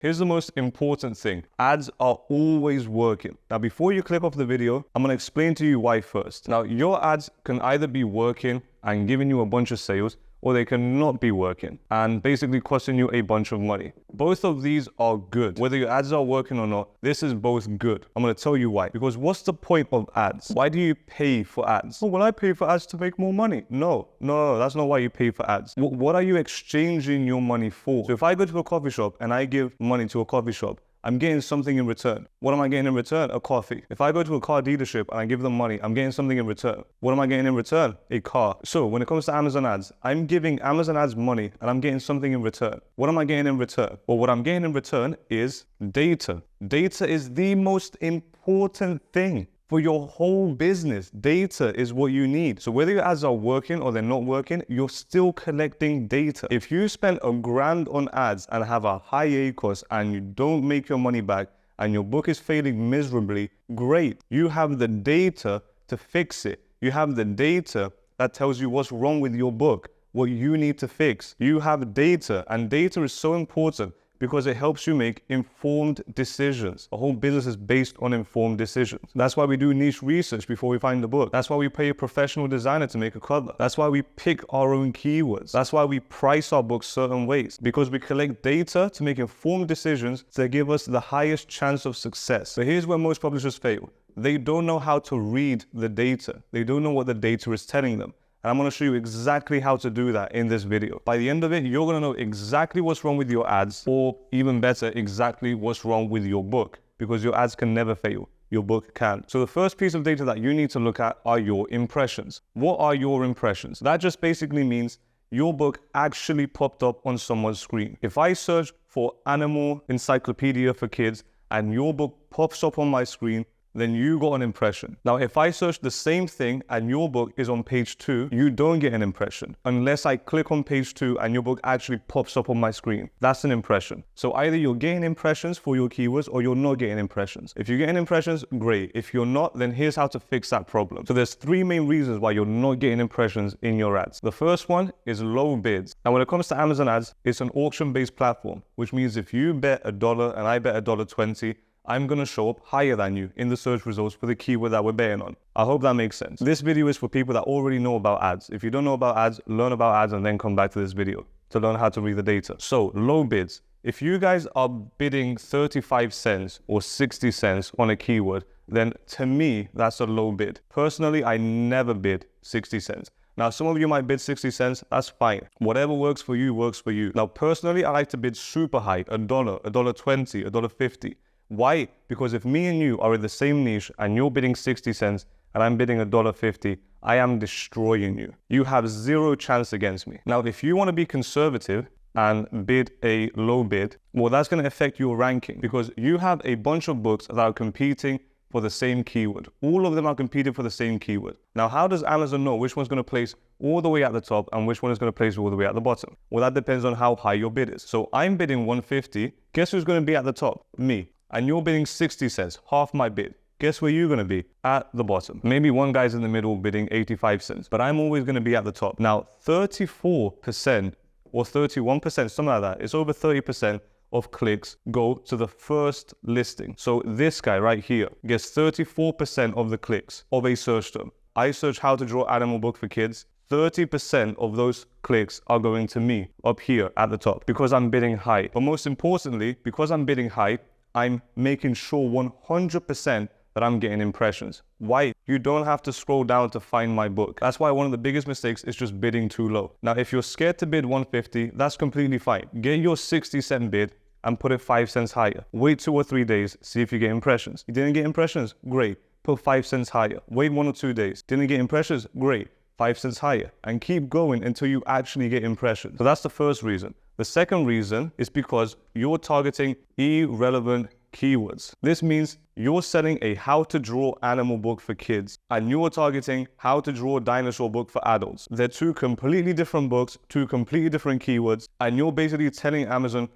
Here's the most important thing. Ads are always working. Now, before you click off the video, I'm gonna explain to you why first. Now, your ads can either be working and giving you a bunch of sales, or they cannot be working and basically costing you a bunch of money. Both of these are good. Whether your ads are working or not, this is both good. I'm gonna tell you why. Because what's the point of ads? Why do you pay for ads? Oh, well, I pay for ads to make more money. No, that's not why you pay for ads. What are you exchanging your money for? So if I go to a coffee shop and I give money to a coffee shop, I'm getting something in return. What am I getting in return? A coffee. If I go to a car dealership and I give them money, I'm getting something in return. What am I getting in return? A car. So when it comes to Amazon ads, I'm giving Amazon ads money and I'm getting something in return. What am I getting in return? Well, what I'm getting in return is data. Data is the most important thing for your whole business. Data is what you need. So whether your ads are working or they're not working, you're still collecting data. If you spend $1,000 on ads and have a high ACoS and you don't make your money back and your book is failing miserably, great. You have the data to fix it. You have the data that tells you what's wrong with your book, what you need to fix. You have data, and data is so important because it helps you make informed decisions. The whole business is based on informed decisions. That's why we do niche research before we find the book. That's why we pay a professional designer to make a cover. That's why we pick our own keywords. That's why we price our books certain ways, because we collect data to make informed decisions to give us the highest chance of success. So here's where most publishers fail. They don't know how to read the data. They don't know what the data is telling them. And I'm gonna show you exactly how to do that in this video. By the end of it, you're gonna know exactly what's wrong with your ads, or even better, exactly what's wrong with your book, because your ads can never fail. Your book can. So the first piece of data that you need to look at are your impressions. What are your impressions? That just basically means your book actually popped up on someone's screen. If I search for animal encyclopedia for kids and your book pops up on my screen, then you got an impression. Now, if I search the same thing and your book is on page 2, you don't get an impression unless I click on page 2 and your book actually pops up on my screen. That's an impression. So either you're getting impressions for your keywords or you're not getting impressions. If you're getting impressions, great. If you're not, then here's how to fix that problem. So there's 3 main reasons why you're not getting impressions in your ads. The first one is low bids. Now, when it comes to Amazon ads, it's an auction-based platform, which means if you bet $1 and I bet $1.20, I'm gonna show up higher than you in the search results for the keyword that we're betting on. I hope that makes sense. This video is for people that already know about ads. If you don't know about ads, learn about ads and then come back to this video to learn how to read the data. So, low bids. If you guys are bidding 35 cents or 60 cents on a keyword, then to me, that's a low bid. Personally, I never bid 60 cents. Now, some of you might bid 60 cents, that's fine. Whatever works for you, works for you. Now, personally, I like to bid super high, $1, $1.20, $1.50. Why? Because if me and you are in the same niche and you're bidding 60 cents and I'm bidding $1.50, I am destroying you. You have 0 chance against me. Now, if you want to be conservative and bid a low bid, well, that's going to affect your ranking because you have a bunch of books that are competing for the same keyword. All of them are competing for the same keyword. Now, how does Amazon know which one's going to place all the way at the top and which one is going to place all the way at the bottom? Well, that depends on how high your bid is. So I'm bidding 150. Guess who's going to be at the top? Me. And you're bidding 60 cents, half my bid. Guess where you're gonna be? At the bottom. Maybe one guy's in the middle bidding 85 cents, but I'm always gonna be at the top. Now, 34% or 31%, something like that, it's over 30% of clicks go to the first listing. So this guy right here gets 34% of the clicks of a search term. I search how to draw animal book for kids. 30% of those clicks are going to me up here at the top because I'm bidding high. But most importantly, because I'm bidding high, I'm making sure 100% that I'm getting impressions. Why? You don't have to scroll down to find my book. That's why one of the biggest mistakes is just bidding too low. Now, if you're scared to bid 150, that's completely fine. Get your 60-cent bid and put it 5 cents higher. Wait 2 or 3 days, see if you get impressions. You didn't get impressions? Great. Put 5 cents higher. Wait 1 or 2 days. Didn't get impressions? Great. 5 cents higher. And keep going until you actually get impressions. So that's the first reason. The second reason is because you're targeting irrelevant keywords. This means you're selling a how to draw animal book for kids and you're targeting how to draw dinosaur book for adults. They're 2 completely different books, 2 completely different keywords, and you're basically telling Amazon,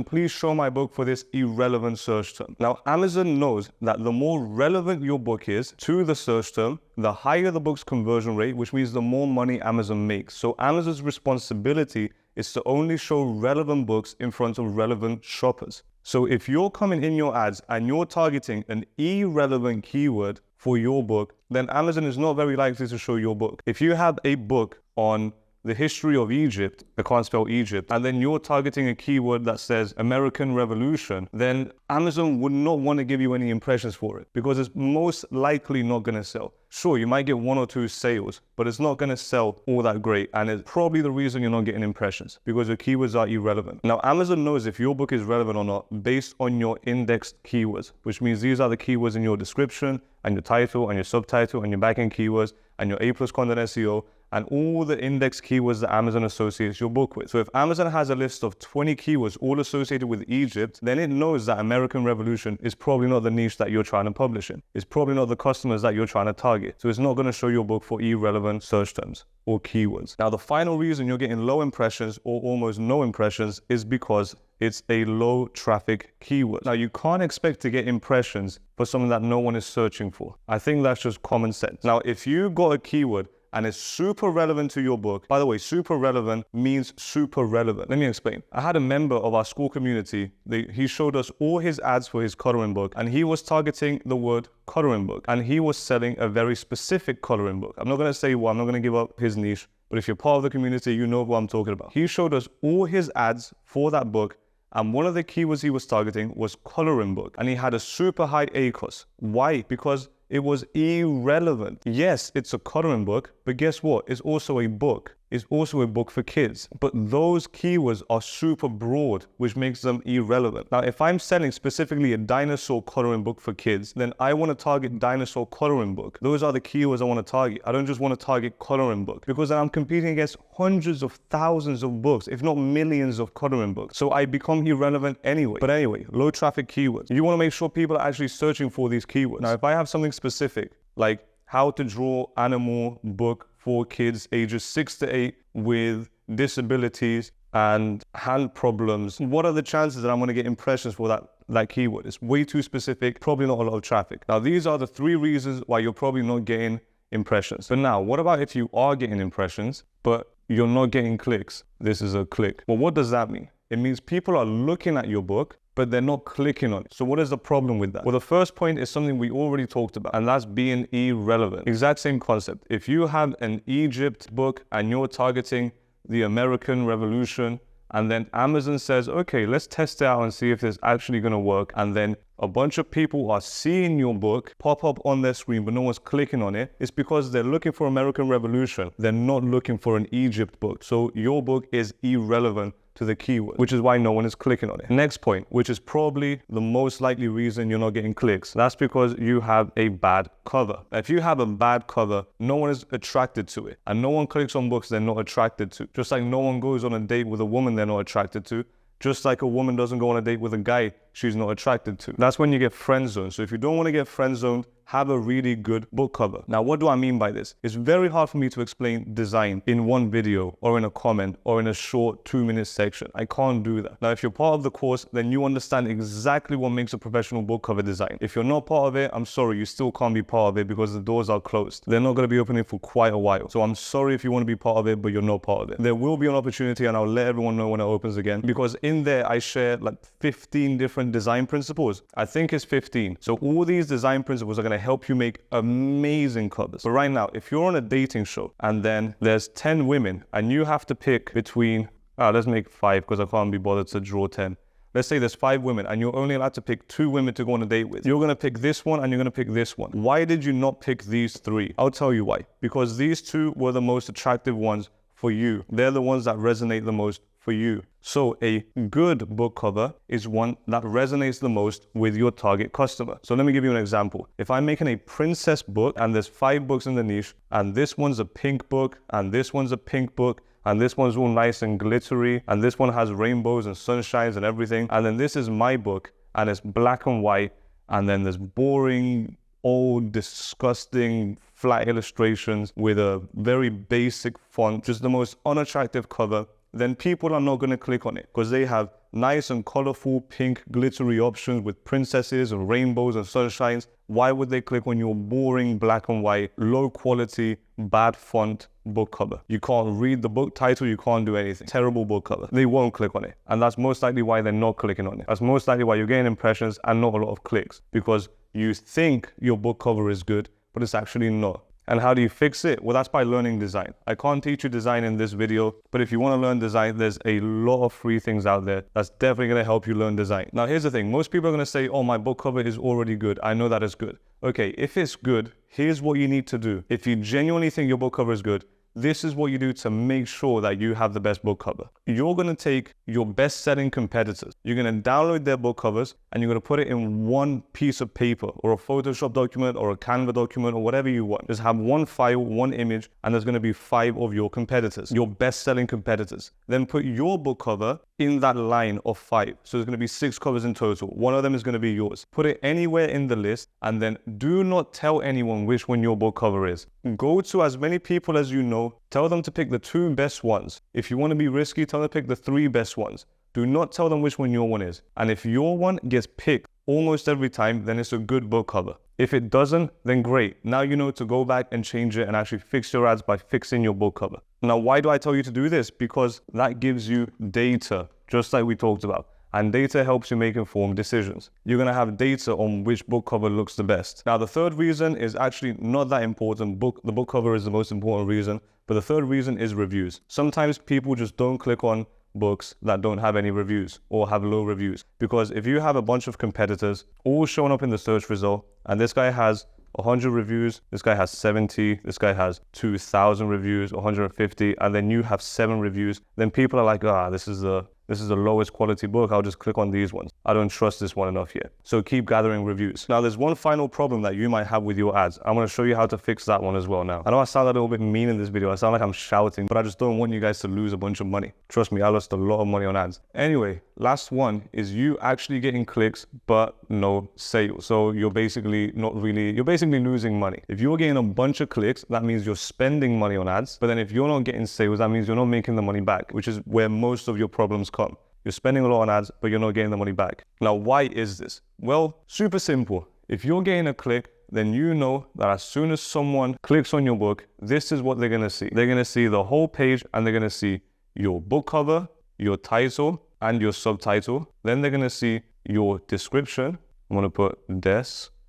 please show my book for this irrelevant search term. Now, Amazon knows that the more relevant your book is to the search term, the higher the book's conversion rate, which means the more money Amazon makes. So Amazon's responsibility is to only show relevant books in front of relevant shoppers. So if you're coming in your ads and you're targeting an irrelevant keyword for your book, then Amazon is not very likely to show your book. If you have a book on the history of Egypt, I can't spell Egypt, and then you're targeting a keyword that says American Revolution, then Amazon would not want to give you any impressions for it because it's most likely not going to sell. Sure, you might get 1 or 2 sales, but it's not going to sell all that great. And it's probably the reason you're not getting impressions because your keywords are irrelevant. Now, Amazon knows if your book is relevant or not based on your indexed keywords, which means these are the keywords in your description and your title and your subtitle and your backend keywords and your A+ content SEO and all the index keywords that Amazon associates your book with. So if Amazon has a list of 20 keywords all associated with Egypt, then it knows that American Revolution is probably not the niche that you're trying to publish in. It's probably not the customers that you're trying to target. So it's not going to show your book for irrelevant search terms or keywords. Now, the final reason you're getting low impressions or almost no impressions is because it's a low traffic keyword. Now, you can't expect to get impressions for something that no one is searching for. I think that's just common sense. Now, if you got a keyword and it's super relevant to your book. By the way, super relevant means super relevant. Let me explain. I had a member of our school community. He showed us all his ads for his coloring book, and he was targeting the word coloring book, and he was selling a very specific coloring book. I'm not going to say what, I'm not going to give up his niche, but if you're part of the community, you know what I'm talking about. He showed us all his ads for that book, and one of the keywords he was targeting was coloring book, and he had a super high ACOS. Why? Because it was irrelevant. Yes, it's a coloring book, but guess what? It's also a book. It's also a book for kids. But those keywords are super broad, which makes them irrelevant. Now, if I'm selling specifically a dinosaur coloring book for kids, then I want to target dinosaur coloring book. Those are the keywords I want to target. I don't just want to target coloring book because then I'm competing against hundreds of thousands of books, if not millions of coloring books. So I become irrelevant anyway. But anyway, low traffic keywords. You want to make sure people are actually searching for these keywords. Now, if I have something specific, like how to draw animal book for kids ages 6 to 8 with disabilities and hand problems, what are the chances that I'm going to get impressions for that keyword? It's way too specific, probably not a lot of traffic. Now, these are the 3 reasons why you're probably not getting impressions. But now, what about if you are getting impressions, but you're not getting clicks? This is a click. Well, what does that mean? It means people are looking at your book, but they're not clicking on it. So what is the problem with that? Well, the first point is something we already talked about, and that's being irrelevant. Exact same concept. If you have an Egypt book and you're targeting the American Revolution, and then Amazon says, okay, let's test it out and see if it's actually gonna work. And then a bunch of people are seeing your book pop up on their screen, but no one's clicking on it. It's because they're looking for American Revolution. They're not looking for an Egypt book. So your book is irrelevant to the keyword, which is why no one is clicking on it. Next point, which is probably the most likely reason you're not getting clicks. That's because you have a bad cover. If you have a bad cover, no one is attracted to it. And no one clicks on books they're not attracted to. Just like no one goes on a date with a woman they're not attracted to. Just like a woman doesn't go on a date with a guy she's not attracted to. That's when you get friend zoned. So if you don't want to get friend zoned, have a really good book cover. Now, what do I mean by this? It's very hard for me to explain design in one video or in a comment or in a short 2-minute section. I can't do that. Now, if you're part of the course, then you understand exactly what makes a professional book cover design. If you're not part of it, I'm sorry, you still can't be part of it because the doors are closed. They're not going to be opening for quite a while. So I'm sorry if you want to be part of it, but you're not part of it. There will be an opportunity and I'll let everyone know when it opens again, because in there I share like 15 different design principles. I think it's 15. So all these design principles are going to help you make amazing covers. But right now, if you're on a dating show and then there's 10 women and you have to pick between, let's make 5 because I can't be bothered to draw 10. Let's say there's 5 women and you're only allowed to pick 2 women to go on a date with. You're going to pick this one and you're going to pick this one. Why did you not pick these 3? I'll tell you why. Because these 2 were the most attractive ones for you. They're the ones that resonate the most for you. So a good book cover is one that resonates the most with your target customer. So let me give you an example. If I'm making a princess book and there's 5 books in the niche and this one's a pink book and this one's a pink book and this one's all nice and glittery and this one has rainbows and sunshines and everything, and then this is my book and it's black and white and then there's boring, old, disgusting, flat illustrations with a very basic font, just the most unattractive cover, then people are not going to click on it because they have nice and colorful pink glittery options with princesses and rainbows and sunshines. Why would they click on your boring black and white, low quality, bad font book cover? You can't read the book title, you can't do anything. Terrible book cover. They won't click on it. And that's most likely why they're not clicking on it. That's most likely why you're getting impressions and not a lot of clicks, because you think your book cover is good, but it's actually not. And how do you fix it? Well, that's by learning design. I can't teach you design in this video, but if you want to learn design, there's a lot of free things out there that's definitely going to help you learn design. Now, here's the thing. Most people are going to say, oh, my book cover is already good. I know that is good. Okay, if it's good, here's what you need to do. If you genuinely think your book cover is good, this is what you do to make sure that you have the best book cover. You're going to take your best-selling competitors. You're going to download their book covers and you're going to put it in one piece of paper or a Photoshop document or a Canva document or whatever you want. Just have one file, one image, and there's going to be 5 of your competitors, your best-selling competitors. Then put your book cover in that line of 5. So there's going to be 6 covers in total. One of them is going to be yours. Put it anywhere in the list and then do not tell anyone which one your book cover is. Go to as many people as you know. Tell them to pick the 2 best ones. If you want to be risky, tell them to pick the 3 best ones. Do not tell them which one your one is. And if your one gets picked almost every time, then it's a good book cover. If it doesn't, then great. Now you know to go back and change it and actually fix your ads by fixing your book cover. Now, why do I tell you to do this? Because that gives you data, just like we talked about. And data helps you make informed decisions. You're going to have data on which book cover looks the best. Now, the third reason is actually not that important. The book cover is the most important reason, but the third reason is reviews. Sometimes people just don't click on books that don't have any reviews or have low reviews. Because if you have a bunch of competitors all showing up in the search result, and this guy has 100 reviews, this guy has 70, this guy has 2,000 reviews, 150, and then you have 7 reviews, then people are like, this is the lowest quality book. I'll just click on these ones. I don't trust this one enough yet. So keep gathering reviews. Now, there's one final problem that you might have with your ads. I'm going to show you how to fix that one as well now. I know I sound a little bit mean in this video. I sound like I'm shouting, but I just don't want you guys to lose a bunch of money. Trust me, I lost a lot of money on ads. Anyway, last one is you actually getting clicks, but no sales. So you're basically losing money. If you're getting a bunch of clicks, that means you're spending money on ads. But then if you're not getting sales, that means you're not making the money back, which is where most of your problems come. You're spending a lot on ads, but you're not getting the money back. Now, why is this? Well, super simple. If you're getting a click, then you know that as soon as someone clicks on your book, this is what they're going to see. They're going to see the whole page and they're going to see your book cover, your title, and your subtitle. Then they're going to see your description. I'm going to put des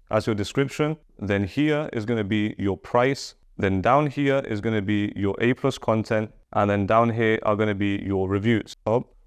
as your description. Then here is going to be your price. Then down here is going to be your A+ content. And then down here are going to be your reviews.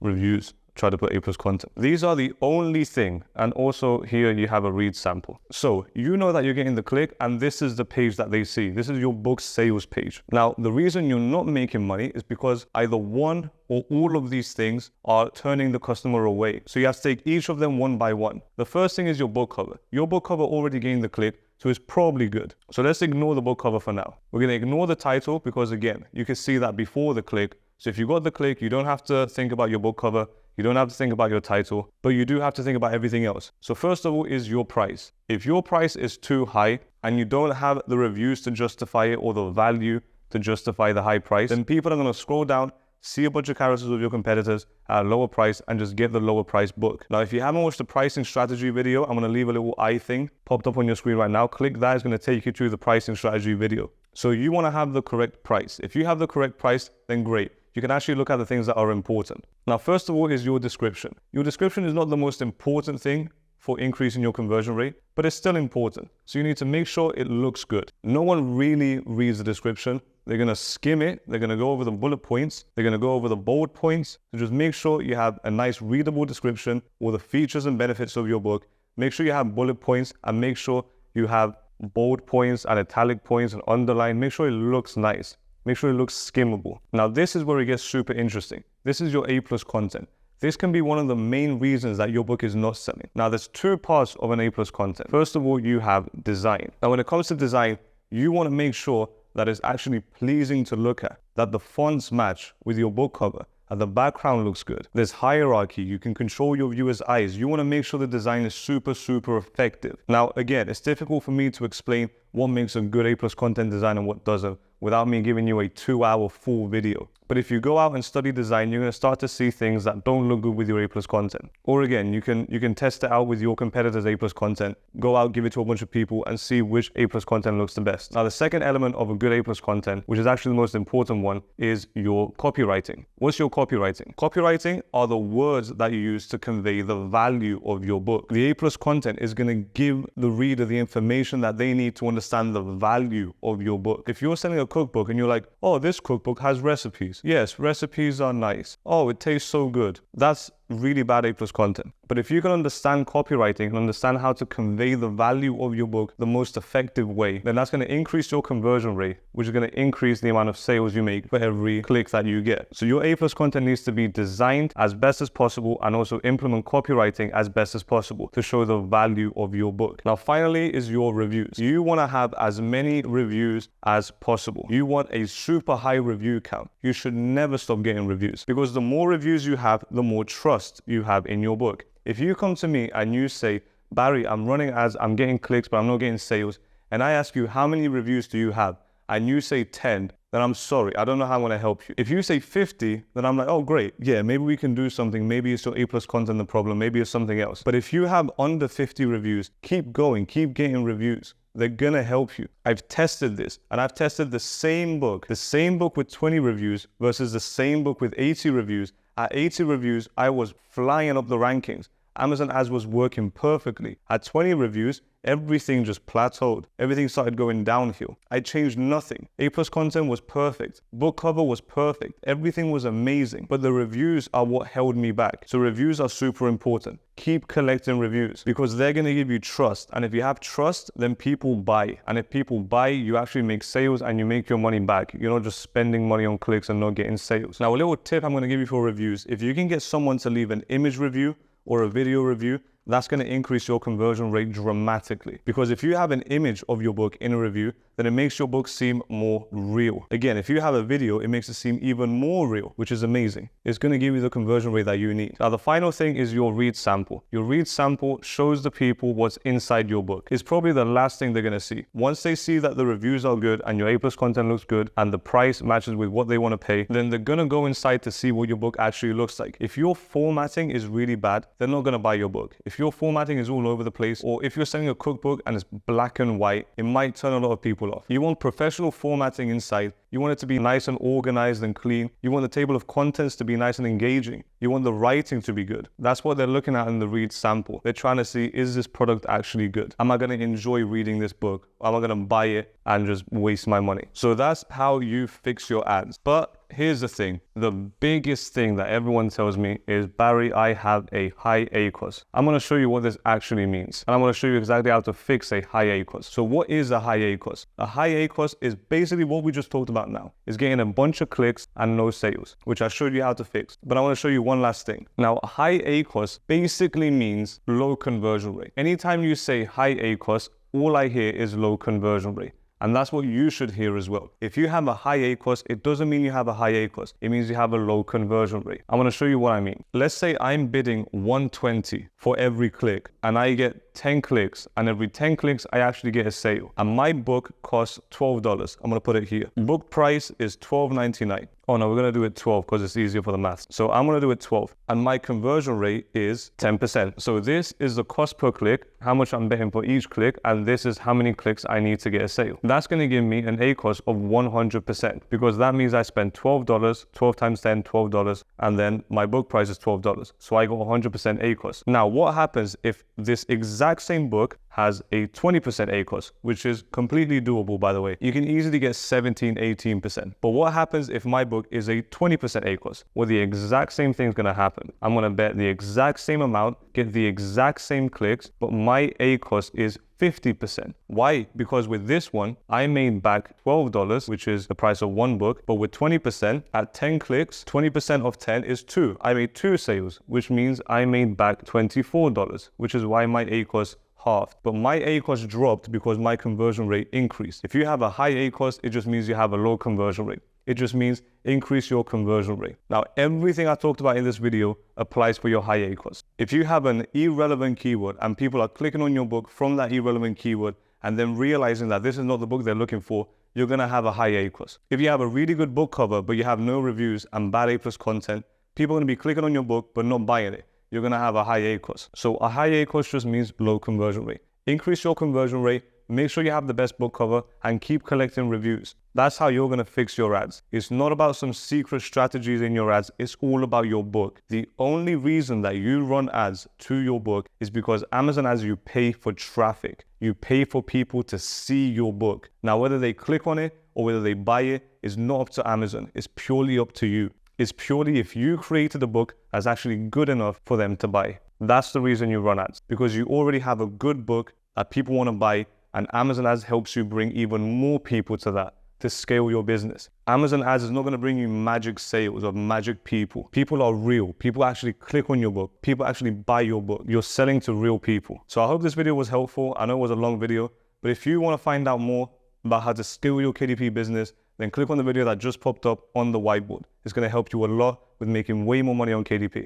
Reviews. Try to put A+ content. These are the only thing. And also here you have a read sample. So you know that you're getting the click and this is the page that they see. This is your book sales page. Now, the reason you're not making money is because either one or all of these things are turning the customer away. So you have to take each of them one by one. The first thing is your book cover. Your book cover already gained the click, so it's probably good. So let's ignore the book cover for now. We're going to ignore the title because again, you can see that before the click. So if you got the click, you don't have to think about your book cover. You don't have to think about your title, but you do have to think about everything else. So first of all is your price. If your price is too high and you don't have the reviews to justify it or the value to justify the high price, then people are going to scroll down, see a bunch of characters of your competitors at a lower price and just get the lower price book. Now, if you haven't watched the pricing strategy video, I'm going to leave a little eye thing popped up on your screen right now. Click that. It's going to take you to the pricing strategy video. So you want to have the correct price. If you have the correct price, then great. You can actually look at the things that are important. Now, first of all is your description. Your description is not the most important thing for increasing your conversion rate, but it's still important. So you need to make sure it looks good. No one really reads the description. They're going to skim it. They're going to go over the bullet points. They're going to go over the bold points. So just make sure you have a nice readable description, all the features and benefits of your book. Make sure you have bullet points and make sure you have bold points and italic points and underline. Make sure it looks nice. Make sure it looks skimmable. Now, this is where it gets super interesting. This is your A+ content. This can be one of the main reasons that your book is not selling. Now, there's 2 parts of an A+ content. First of all, you have design. Now, when it comes to design, you want to make sure that it's actually pleasing to look at, that the fonts match with your book cover, and the background looks good. There's hierarchy. You can control your viewers' eyes. You want to make sure the design is super, super effective. Now, again, it's difficult for me to explain what makes a good A+ content design and what doesn't without me giving you a 2-hour full video. But if you go out and study design, you're going to start to see things that don't look good with your A+ content. Or again, you can test it out with your competitors' A+ content. Go out, give it to a bunch of people and see which A+ content looks the best. Now, the second element of a good A+ content, which is actually the most important one, is your copywriting. What's your copywriting? Copywriting are the words that you use to convey the value of your book. The A+ content is going to give the reader the information that they need to understand the value of your book. If you're selling a cookbook and you're like, oh, this cookbook has recipes. Yes, recipes are nice. Oh, it tastes so good. That's really bad A+ content. But if you can understand copywriting and understand how to convey the value of your book the most effective way, then that's going to increase your conversion rate, which is going to increase the amount of sales you make for every click that you get. So your A+ content needs to be designed as best as possible and also implement copywriting as best as possible to show the value of your book. Now, finally is your reviews. You want to have as many reviews as possible. You want a super high review count. You should never stop getting reviews, because the more reviews you have, the more trust you have in your book. If you come to me and you say, Barry, I'm running ads, I'm getting clicks, but I'm not getting sales, and I ask you, how many reviews do you have? And you say 10, then I'm sorry, I don't know how I'm going to help you. If you say 50, then I'm like, oh, great. Yeah, maybe we can do something. Maybe it's your A+ content the problem. Maybe it's something else. But if you have under 50 reviews, keep going, keep getting reviews. They're gonna help you. I've tested this, and I've tested the same book with 20 reviews versus the same book with 80 reviews. At 80 reviews, I was flying up the rankings. Amazon ads was working perfectly. At 20 reviews, everything just plateaued. Everything started going downhill. I changed nothing. A+ content was perfect. Book cover was perfect. Everything was amazing. But the reviews are what held me back. So reviews are super important. Keep collecting reviews, because they're going to give you trust. And if you have trust, then people buy. And if people buy, you actually make sales and you make your money back. You're not just spending money on clicks and not getting sales. Now, a little tip I'm going to give you for reviews. If you can get someone to leave an image review or a video review, that's going to increase your conversion rate dramatically. Because if you have an image of your book in a review, then it makes your book seem more real. Again, if you have a video, it makes it seem even more real, which is amazing. It's going to give you the conversion rate that you need. Now, the final thing is your read sample. Your read sample shows the people what's inside your book. It's probably the last thing they're going to see. Once they see that the reviews are good and your A+ content looks good and the price matches with what they want to pay, then they're going to go inside to see what your book actually looks like. If your formatting is really bad, they're not going to buy your book. If your formatting is all over the place, or if you're selling a cookbook and it's black and white, it might turn a lot of people off. You want professional formatting inside. You want it to be nice and organized and clean. You want the table of contents to be nice and engaging. You want the writing to be good. That's what they're looking at in the read sample. They're trying to see, is this product actually good? Am I going to enjoy reading this book? Or am I going to buy it and just waste my money? So that's how you fix your ads. But here's the thing. The biggest thing that everyone tells me is, Barry, I have a high ACoS. I'm going to show you what this actually means. And I'm going to show you exactly how to fix a high ACoS. So what is a high ACoS? A high ACoS is basically what we just talked about now. Is getting a bunch of clicks and no sales, which I showed you how to fix. But I want to show you one last thing. Now, a high ACoS basically means low conversion rate. Anytime you say high ACoS, all I hear is low conversion rate. And that's what you should hear as well. If you have a high ACoS, it doesn't mean you have a high ACoS. It means you have a low conversion rate. I'm going to show you what I mean. Let's say I'm bidding 120 for every click and I get 10 clicks, and every 10 clicks, I actually get a sale. And my book costs $12. I'm going to put it here. Book price is $12.99. Oh no, we're going to do it 12 because it's easier for the maths. So I'm going to do it 12. And my conversion rate is 10%. So this is the cost per click, how much I'm betting for each click, and this is how many clicks I need to get a sale. That's going to give me an ACoS of 100%, because that means I spend $12, 12 times 10, $12, and then my book price is $12. So I got 100% ACoS. Now, what happens if this exact same book has a 20% ACoS, which is completely doable, by the way? You can easily get 17, 18%. But what happens if my book is a 20% ACoS? Well, the exact same thing is going to happen. I'm going to bet the exact same amount, get the exact same clicks, but my ACoS is 50%. Why? Because with this one, I made back $12, which is the price of one book, but with 20%, at 10 clicks, 20% of 10 is 2. I made 2 sales, which means I made back $24, which is why my ACoS halved. But my ACoS dropped because my conversion rate increased. If you have a high ACoS, it just means you have a low conversion rate. It just means increase your conversion rate. Now, everything I talked about in this video applies for your high ACoS. If you have an irrelevant keyword and people are clicking on your book from that irrelevant keyword and then realizing that this is not the book they're looking for, you're gonna have a high A+. If you have a really good book cover, but you have no reviews and bad A+ content, people are gonna be clicking on your book, but not buying it. You're gonna have a high A+. So a high A+ just means low conversion rate. Increase your conversion rate, make sure you have the best book cover, and keep collecting reviews. That's how you're gonna fix your ads. It's not about some secret strategies in your ads, it's all about your book. The only reason that you run ads to your book is because Amazon ads, you pay for traffic. You pay for people to see your book. Now, whether they click on it or whether they buy it is not up to Amazon. It's purely up to you. It's purely if you created a book that's actually good enough for them to buy. That's the reason you run ads, because you already have a good book that people want to buy, and Amazon ads helps you bring even more people to that to scale your business. Amazon ads is not going to bring you magic sales or magic people. People are real. People actually click on your book. People actually buy your book. You're selling to real people. So I hope this video was helpful. I know it was a long video, but if you want to find out more about how to scale your KDP business, then click on the video that just popped up on the whiteboard. It's going to help you a lot with making way more money on KDP.